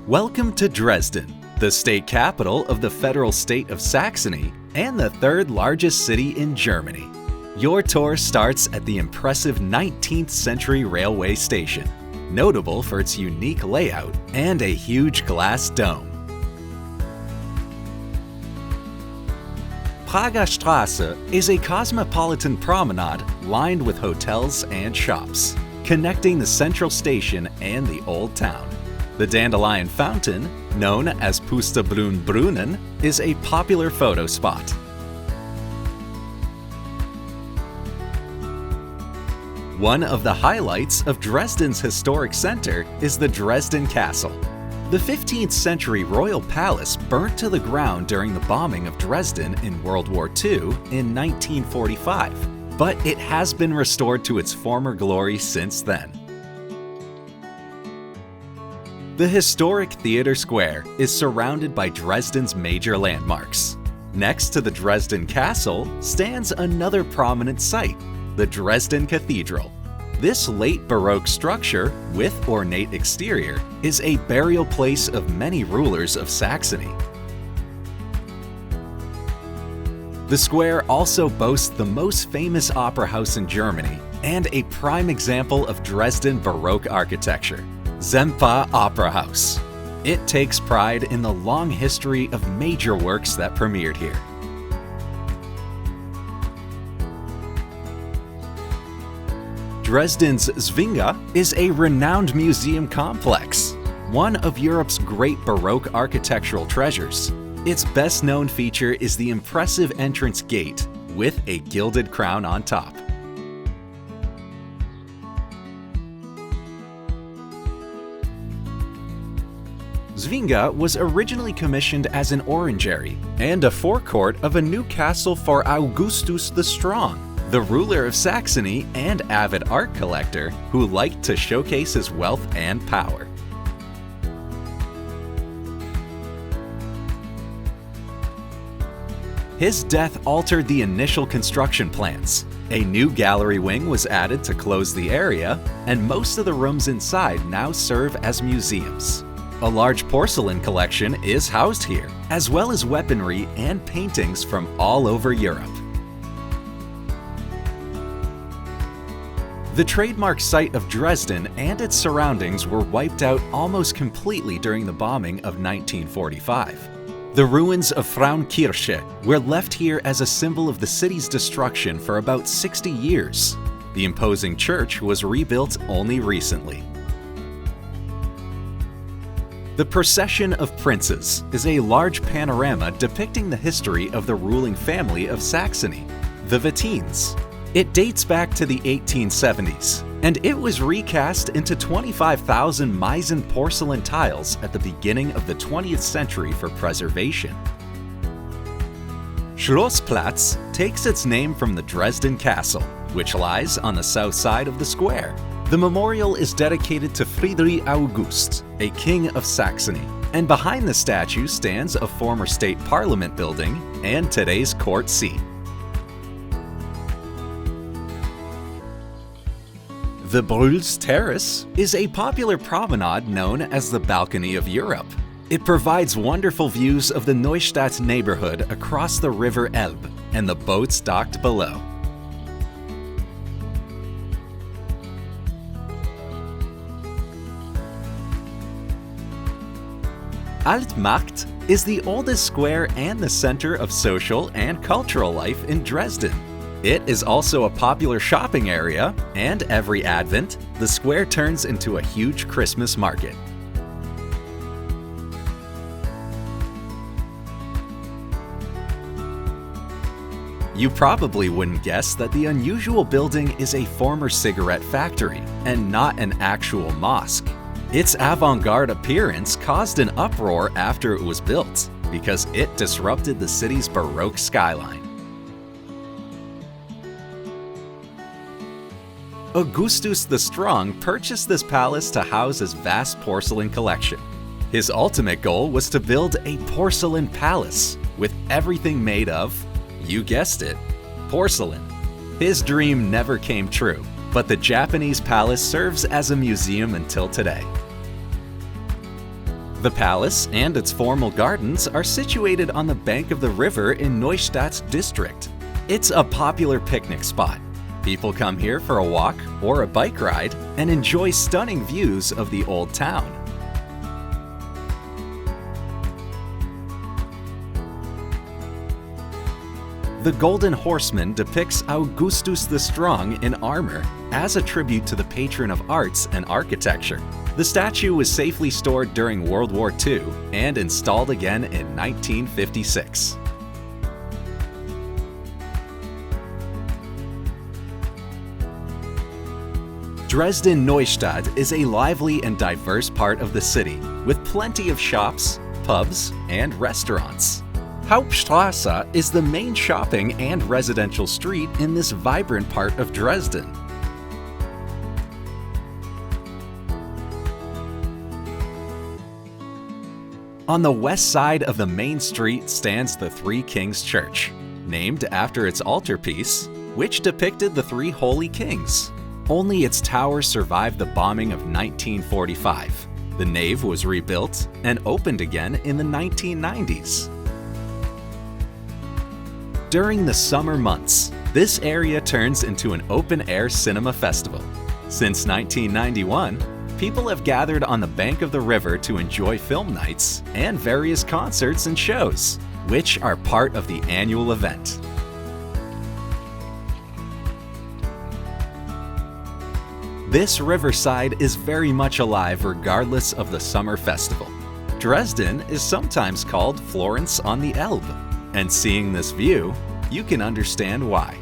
Welcome to Dresden, the state capital of the federal state of Saxony and the third largest city in Germany. Your tour starts at the impressive 19th century railway station, notable for its unique layout and a huge glass dome. Prager Straße is a cosmopolitan promenade lined with hotels and shops, connecting the central station and the old town. The Dandelion Fountain, known as Pusterbrunn-Brunnen, is a popular photo spot. One of the highlights of Dresden's historic center is the Dresden Castle. The 15th century royal palace burnt to the ground during the bombing of Dresden in World War II in 1945, but it has been restored to its former glory since then. The historic Theater Square is surrounded by Dresden's major landmarks. Next to the Dresden Castle stands another prominent site, the Dresden Cathedral. This late Baroque structure, with ornate exterior, is a burial place of many rulers of Saxony. The square also boasts the most famous opera house in Germany and a prime example of Dresden Baroque architecture, Semper Opera House. It takes pride in the long history of major works that premiered here. Dresden's Zwinger is a renowned museum complex, one of Europe's great Baroque architectural treasures. Its best-known feature is the impressive entrance gate with a gilded crown on top. Zwinger was originally commissioned as an orangery and a forecourt of a new castle for Augustus the Strong, the ruler of Saxony and avid art collector who liked to showcase his wealth and power. His death altered the initial construction plans. A new gallery wing was added to close the area, and most of the rooms inside now serve as museums. A large porcelain collection is housed here, as well as weaponry and paintings from all over Europe. The trademark site of Dresden and its surroundings were wiped out almost completely during the bombing of 1945. The ruins of Frauenkirche were left here as a symbol of the city's destruction for about 60 years. The imposing church was rebuilt only recently. The Procession of Princes is a large panorama depicting the history of the ruling family of Saxony, the Wettins. It dates back to the 1870s, and it was recast into 25,000 Meissen porcelain tiles at the beginning of the 20th century for preservation. Schlossplatz takes its name from the Dresden Castle, which lies on the south side of the square. The memorial is dedicated to Friedrich August, a king of Saxony, and behind the statue stands a former state parliament building and today's court seat. The Brühl's Terrace is a popular promenade known as the Balcony of Europe. It provides wonderful views of the Neustadt neighborhood across the River Elbe and the boats docked below. Altmarkt is the oldest square and the center of social and cultural life in Dresden. It is also a popular shopping area, and every Advent, the square turns into a huge Christmas market. You probably wouldn't guess that the unusual building is a former cigarette factory and not an actual mosque. Its avant-garde appearance caused an uproar after it was built because it disrupted the city's Baroque skyline. Augustus the Strong purchased this palace to house his vast porcelain collection. His ultimate goal was to build a porcelain palace with everything made of, you guessed it, porcelain. His dream never came true, but the Japanese palace serves as a museum until today. The palace and its formal gardens are situated on the bank of the river in Neustadt's district. It's a popular picnic spot. People come here for a walk or a bike ride and enjoy stunning views of the old town. The Golden Horseman depicts Augustus the Strong in armor as a tribute to the patron of arts and architecture. The statue was safely stored during World War II and installed again in 1956. Dresden-Neustadt is a lively and diverse part of the city, with plenty of shops, pubs, and restaurants. Hauptstraße is the main shopping and residential street in this vibrant part of Dresden. On the west side of the main street stands the Three Kings Church, named after its altarpiece, which depicted the three holy kings. Only its tower survived the bombing of 1945. The nave was rebuilt and opened again in the 1990s. During the summer months, this area turns into an open-air cinema festival. Since 1991, people have gathered on the bank of the river to enjoy film nights and various concerts and shows, which are part of the annual event. This riverside is very much alive regardless of the summer festival. Dresden is sometimes called Florence on the Elbe, and seeing this view, you can understand why.